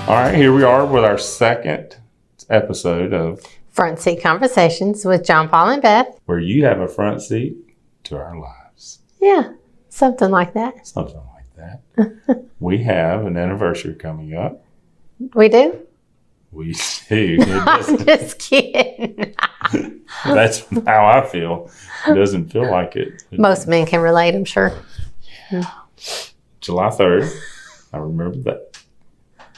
All right, here we are with our second episode of Front Seat Conversations with John, Paul, and Beth. where you have a front seat to our lives. Yeah, something like that. Something like that. We have an anniversary coming up. We do? We do. I'm just kidding. That's how I feel. It doesn't feel like it. Most men can relate, I'm sure. July 3rd. I remember that.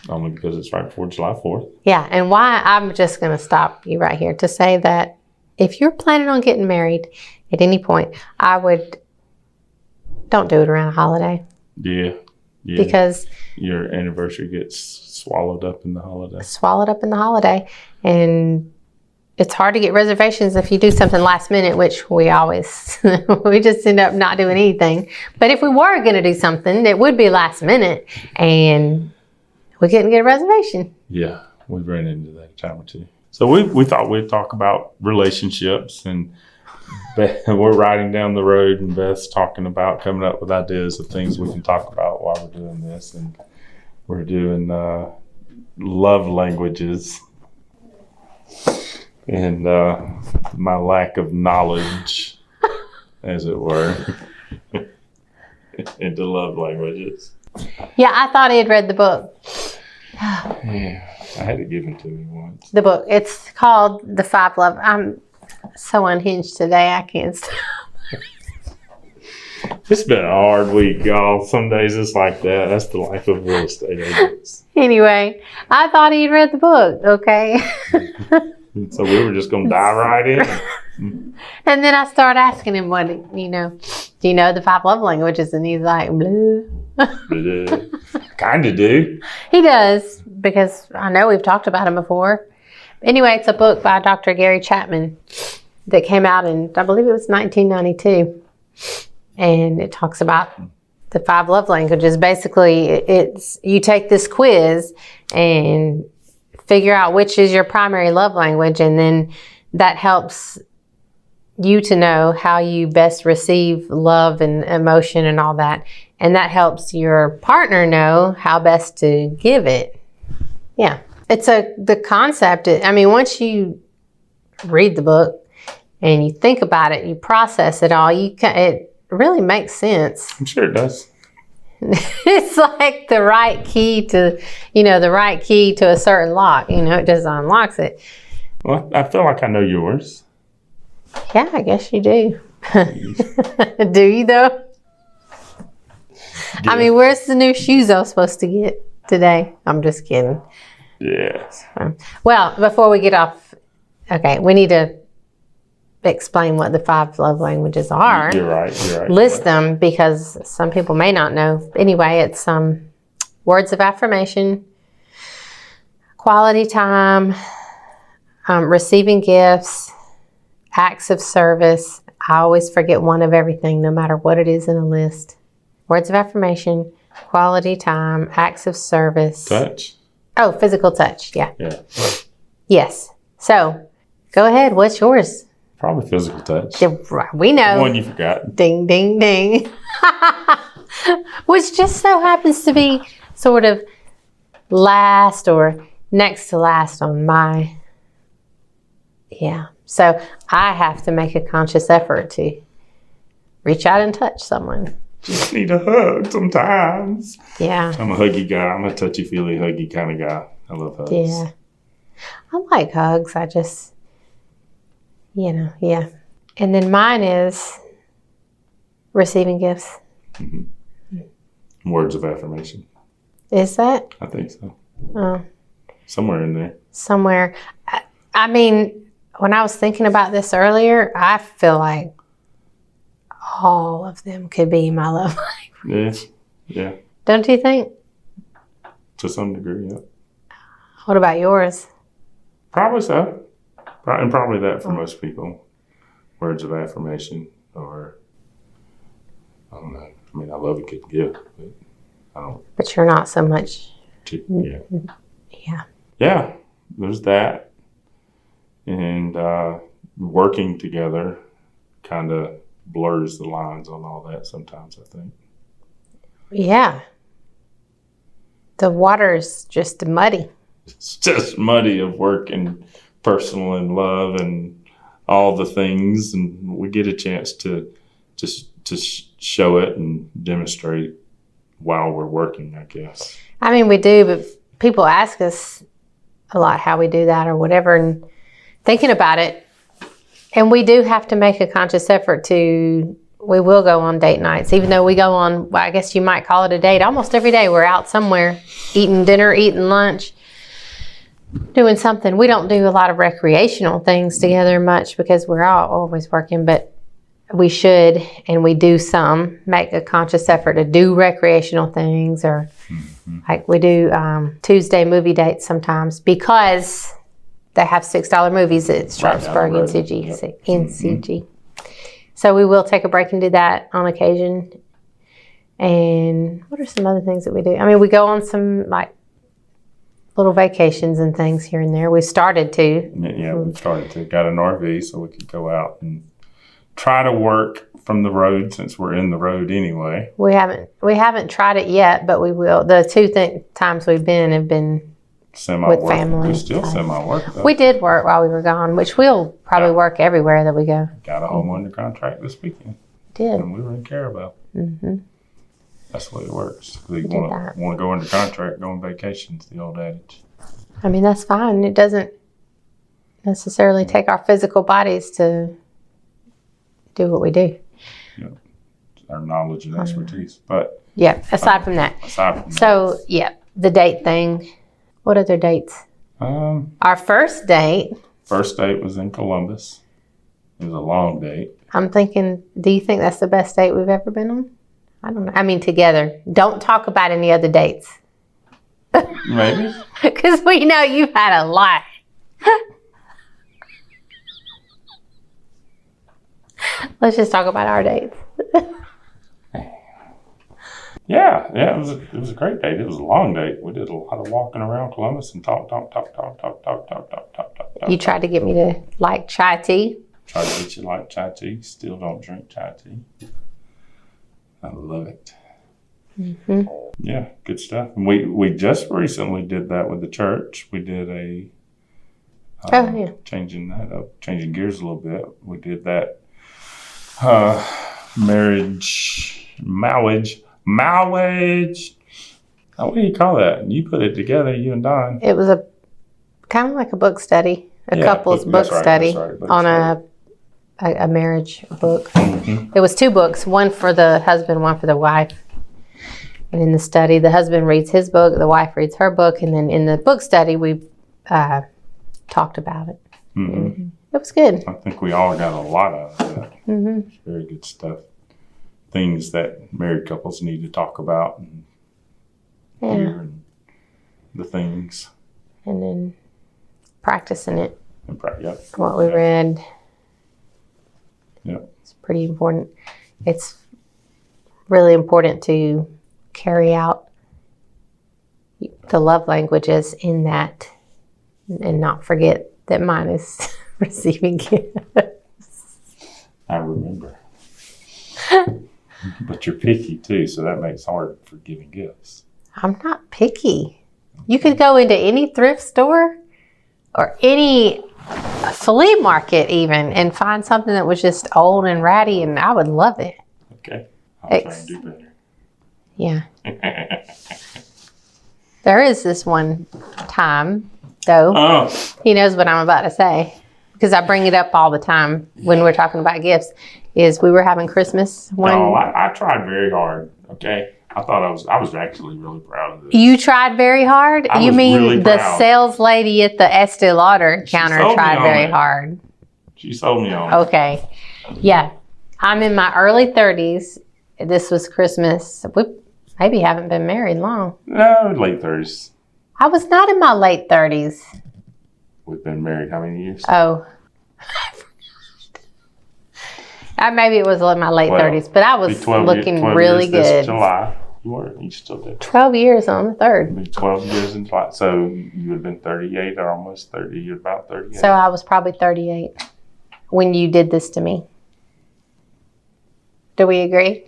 Only because it's right before July 4th. Yeah, and why I'm just going to stop you right here to say that if you're planning on getting married at any point, don't do it around a holiday. Yeah. Because your anniversary gets swallowed up in the holiday. And it's hard to get reservations if you do something last minute, which we always, we just end up not doing anything. But if we were going to do something, it would be last minute. And we couldn't get a reservation. Yeah, we ran into that a time or two. So we thought we'd talk about relationships, and we're riding down the road, and Beth's talking about coming up with ideas of things we can talk about while we're doing this. And we're doing love languages and my lack of knowledge, as it were, into love languages. Yeah, I thought he had read the book. Yeah, I had it given to me once. The book. It's called The 5 Love. I'm so unhinged today, I can't stop. It's been a hard week, y'all. Some days it's like that. That's the life of real estate agents. Anyway, I thought he'd read the book, okay? So we were just going to dive right in. And then I started asking him, do you know the 5 love languages? And he's like, blue. Kind of do. He does, because I know we've talked about him before. Anyway, it's a book by Dr. Gary Chapman that came out in, I believe it was 1992. And it talks about the 5 love languages. Basically, it's you take this quiz and figure out which is your primary love language, and then that helps you to know how you best receive love and emotion and all that. And that helps your partner know how best to give it. Yeah. It's the concept. Once you read the book and you think about it, you process it all, it really makes sense. I'm sure it does. It's like the right key to a certain lock. It just unlocks it. Well, I feel like I know yours. Yeah, I guess you do. Do you, though? Yeah. Where's the new shoes I was supposed to get today? I'm just kidding. Yes. Well, before we get off, okay, we need to explain what the 5 love languages are. You're right. List them, because some people may not know. Anyway, it's words of affirmation, quality time, receiving gifts, acts of service. I always forget one of everything, no matter what it is in a list. Words of affirmation, quality time, acts of service. Touch. Oh, physical touch. Yeah. Yes. So, go ahead. What's yours? Probably physical touch. We know. The one you forgot. Ding, ding, ding. Which just so happens to be sort of last or next to last on my... Yeah. So I have to make a conscious effort to reach out and touch someone. Just need a hug sometimes. Yeah. I'm a huggy guy. I'm a touchy-feely, huggy kind of guy. I love hugs. Yeah. I like hugs. I just, yeah. And then mine is receiving gifts. Mm-hmm. Words of affirmation. Is that? I think so. Oh. Somewhere in there. Somewhere. When I was thinking about this earlier, I feel like all of them could be my love language. Yeah. Don't you think? To some degree, yeah. What about yours? Probably so. And probably that for most people. Words of affirmation, or I don't know. I love a good gift, but I don't. But you're not so much. Yeah. Yeah. Yeah. There's that. And working together kind of blurs the lines on all that sometimes, I think. Yeah. the water's just muddy. It's just muddy of work and personal and love and all the things, and we get a chance to show it and demonstrate while we're working, I guess. I mean, we do, but people ask us a lot how we do that or whatever, and thinking about it, and we do have to make a conscious effort we will go on date nights, even though we go on, well, I guess you might call it a date. Almost every day we're out somewhere, eating dinner, eating lunch, doing something. We don't do a lot of recreational things together much because we're all always working, but we should, and we do make a conscious effort to do recreational things, or like we do Tuesday movie dates sometimes because they have $6 movies at Sharpsburg, NCG. So we will take a break and do that on occasion. And what are some other things that we do? I mean, we go on some like little vacations and things here and there. We started to. Yeah, we started to. Got an RV so we could go out and try to work from the road since we're in the road anyway. We haven't tried it yet, but we will. The two times we've been have been with family. We still semi-work though. We did work while we were gone, which we'll probably work everywhere that we go. Got a home under contract this weekend. Did. And we were in Carabel. Mm-hmm. That's the way it works. We want to go under contract, go on vacations, the old adage. I mean, that's fine. It doesn't necessarily take our physical bodies to do what we do. Yeah. Our knowledge and expertise. But yeah, aside from that. So, yeah, the date thing. What other dates? Our first date. First date was in Columbus. It was a long date. I'm thinking, do you think that's the best date we've ever been on? I don't know. I mean, together. Don't talk about any other dates. Maybe. Because we know you've had a lot. Let's just talk about our dates. Yeah, it was a great date. It was a long date. We did a lot of walking around Columbus and talk. You tried to get me to like chai tea? Tried to get you to like chai tea. Still don't drink chai tea. I love it. Mm-hmm. Yeah, good stuff. And we just recently did that with the church. We did changing gears a little bit. We did that marriage. What do you call that? You put it together, you and Don. It was kind of like a book study, couple's book study on a marriage book. Mm-hmm. It was 2 books, one for the husband, one for the wife. And in the study, the husband reads his book, the wife reads her book, and then in the book study, we talked about it. Mm-hmm. It was good. I think we all got a lot out of that. Mm-hmm. It's very good stuff. Things that married couples need to talk about and hear, and the things. And then practicing it. Yep. What we read. Yep. It's pretty important. It's really important to carry out the love languages in that and not forget that mine is receiving gifts. I remember. But you're picky too, so that makes it hard for giving gifts. I'm not picky. You could go into any thrift store or any flea market even and find something that was just old and ratty, and I would love it. Okay. I'll try and do better. Yeah. There is this one time, though. He knows what I'm about to say because I bring it up all the time when we're talking about gifts. Is we were having Christmas one. No, I tried very hard. Okay, I thought I was actually really proud of this. You tried very hard? I you was mean really the proud. sales lady at the Estee Lauder counter tried very hard? She sold me on it. Okay, yeah. I'm in my early 30s. This was Christmas. We maybe haven't been married long. No, late 30s. I was not in my late 30s. We've been married how many years? Oh. Maybe it was in my late 30s, but I was looking really good. This July. You still did. 12 years on the 3rd. It'd be 12 years in July. So you would have been 38 or almost 30. You're about 38. So I was probably 38 when you did this to me. Do we agree?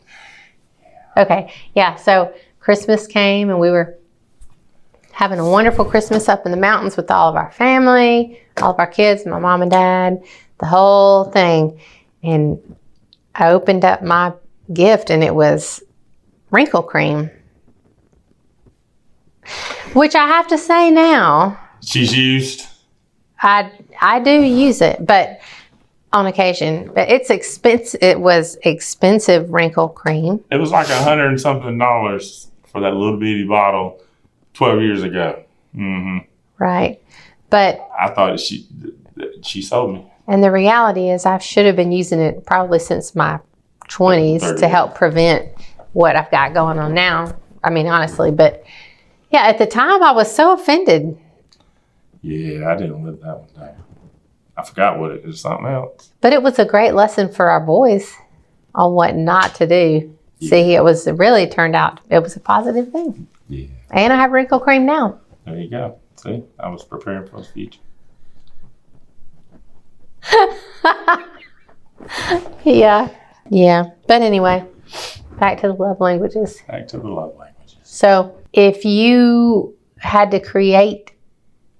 Okay. Yeah. So Christmas came and we were having a wonderful Christmas up in the mountains with all of our family, all of our kids, my mom and dad, the whole thing. And I opened up my gift and it was wrinkle cream. Which I have to say now. She's used. I do use it, but on occasion. But it's expensive. It was expensive wrinkle cream. It was like $100 and something for that little bitty bottle 12 years ago. Mm-hmm. Right. But I thought she sold me. And the reality is I should have been using it probably since my 20s to help prevent what I've got going on now. I mean, honestly, but yeah, at the time I was so offended. Yeah, I didn't live that one down. I forgot what it is, something else. But it was a great lesson for our boys on what not to do. Yeah. See, it really turned out, it was a positive thing. Yeah. And I have wrinkle cream now. There you go. See, I was preparing for the future. Yeah. But anyway, back to the love languages. So if you had to create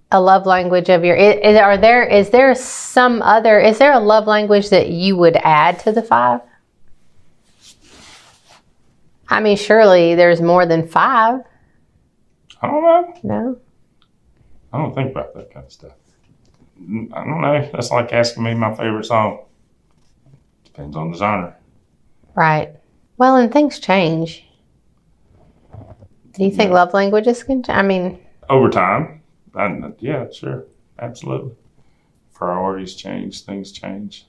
a love language of your, is there a love language that you would add to the 5? I mean, surely there's more than 5. I don't know. No? I don't think about that kind of stuff. I don't know. That's like asking me my favorite song. Depends on the genre. Right. Well, and things change. Do you think love languages can change? I mean... Over time. Yeah, sure. Absolutely. Priorities change. Things change.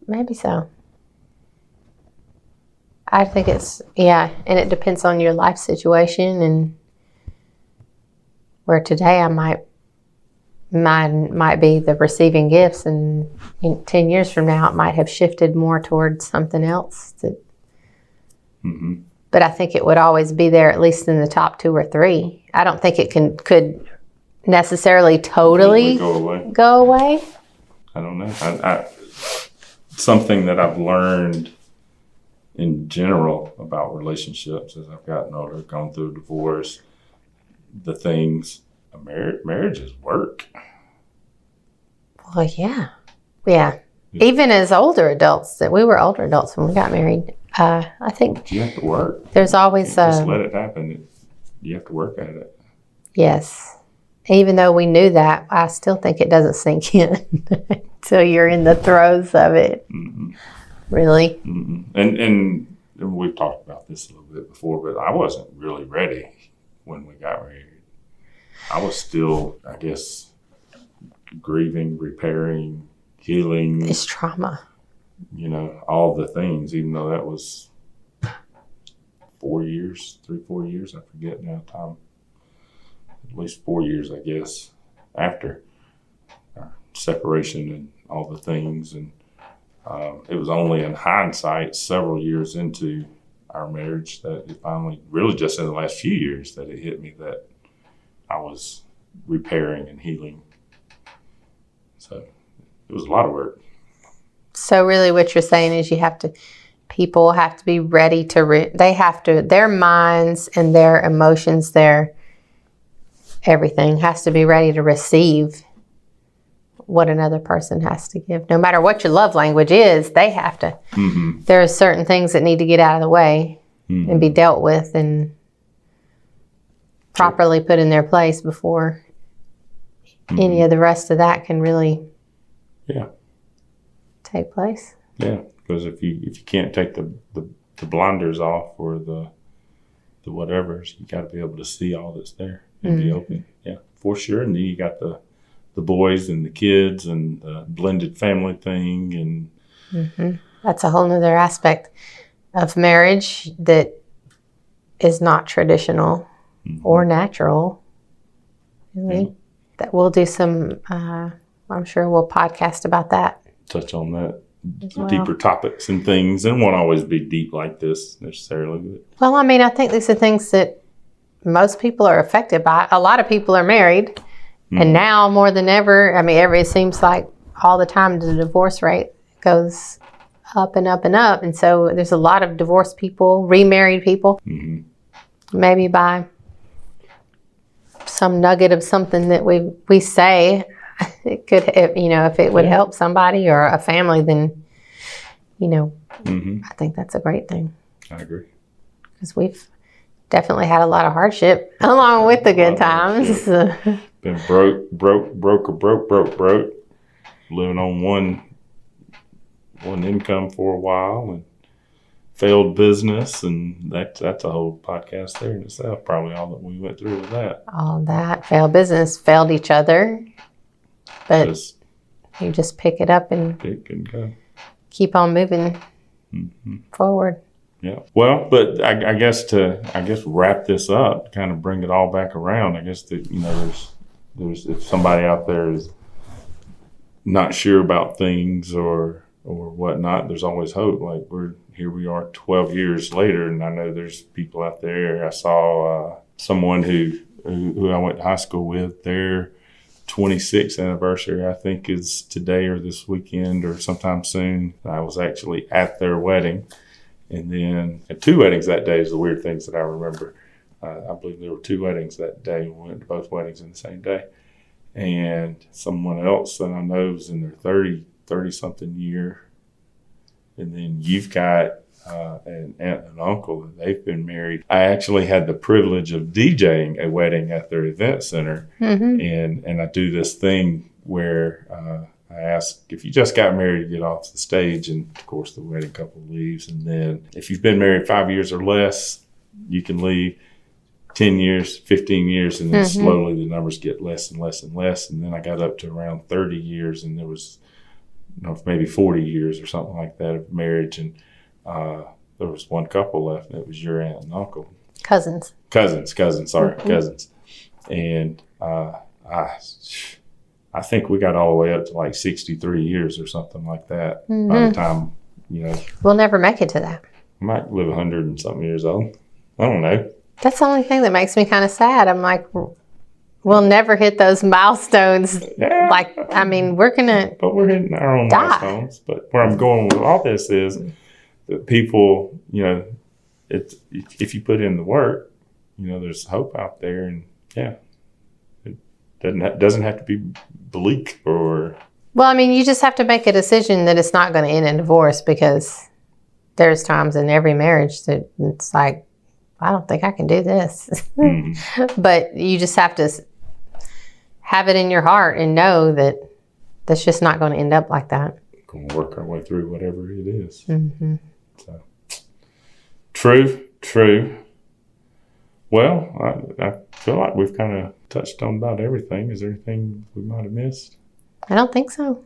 Maybe so. I think it's... Yeah, and it depends on your life situation and where today mine might be the receiving gifts, and 10 years from now it might have shifted more towards something else. Mm-hmm. But I think it would always be there, at least in the top 2 or 3. I don't think it could necessarily totally go away. I don't know. Something that I've learned in general about relationships as I've gotten older, gone through a divorce, the things. Marriage is work. Well, yeah. Even as older adults, that we were older adults when we got married. I think you have to work. There's always just let it happen. You have to work at it. Yes. Even though we knew that, I still think it doesn't sink in until you're in the throes of it. Mm-hmm. Really. Mm-hmm. And we've talked about this a little bit before, but I wasn't really ready when we got married. I was still, I guess, grieving, repairing, healing. It's trauma. All the things, even though that was 4 years, 3-4 years, I forget now, time. At least 4 years, I guess, after our separation and all the things. And it was only in hindsight, several years into our marriage, that it finally, really just in the last few years, that it hit me that I was repairing and healing. So it was a lot of work. So really what you're saying is people have to be ready to, their minds and their emotions, their everything has to be ready to receive what another person has to give. No matter what your love language is, they have to. Mm-hmm. There are certain things that need to get out of the way and be dealt with and properly put in their place before any of the rest of that can really take place. Yeah, because if you can't take the blinders off or the whatevers, you got to be able to see all that's there and be open. Yeah, for sure. And then you got the boys and the kids and the blended family thing, and that's a whole nother aspect of marriage that is not traditional or natural. Really, that we'll do some. I'm sure we'll podcast about that. Touch on that deeper topics and things, and won't always be deep like this necessarily. But. Well, I mean, I think these are things that most people are affected by. A lot of people are married, and now more than ever, I mean, it seems like all the time the divorce rate goes up and up and up, and so there's a lot of divorced people, remarried people, maybe by some nugget of something that we say, it could, if it would help somebody or a family, then, I think that's a great thing. I agree. Because we've definitely had a lot of hardship along with the good times. Been broke, living on one income for a while, and failed business, and that's a whole podcast there in itself. Probably all that we went through with that. All that failed business, failed each other, but you just pick it up and go. Keep on moving forward. Yeah. Well, but I guess wrap this up, kind of bring it all back around. I guess that there's if somebody out there is not sure about things or whatnot, there's always hope. Like here we are 12 years later, and I know there's people out there. I saw someone who I went to high school with. Their 26th anniversary, I think, is today or this weekend or sometime soon. I was actually at their wedding, and then at 2 weddings that day is the weird things that I remember. I believe there were 2 weddings that day. We went to both weddings in the same day. And someone else that I know is in their 30-something year. And then you've got an aunt and uncle, and they've been married. I actually had the privilege of DJing a wedding at their event center. Mm-hmm. And I do this thing where I ask if you just got married to get off the stage, and of course the wedding couple leaves. And then if you've been married 5 years or less, you can leave. 10 years, 15 years, and then slowly the numbers get less and less and less. And then I got up to around 30 years, and there was maybe 40 years or something like that of marriage. And there was one couple left, and it was your aunt and uncle. Cousins. And I think we got all the way up to like 63 years or something like that. By the time, We'll never make it to that. I might live 100 and something years old. I don't know. That's the only thing that makes me kind of sad. I'm like, we'll never hit those milestones. Yeah. We're going to But we're hitting our own milestones. But where I'm going with all this is that people, if you put in the work, there's hope out there. And, it doesn't have to be bleak or... Well, you just have to make a decision that it's not going to end in divorce, because there's times in every marriage that it's like, I don't think I can do this. But you just have to have it in your heart and know that that's just not going to end up like that. Going to work our way through whatever it is. Mm-hmm. So, true. Well, I feel like we've kind of touched on about everything. Is there anything we might have missed? I don't think so.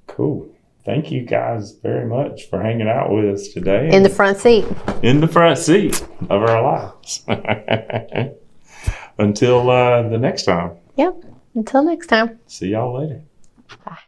Cool. Thank you guys very much for hanging out with us today. In the front seat. In the front seat of our lives. Until the next time. Yep. Until next time. See y'all later. Bye.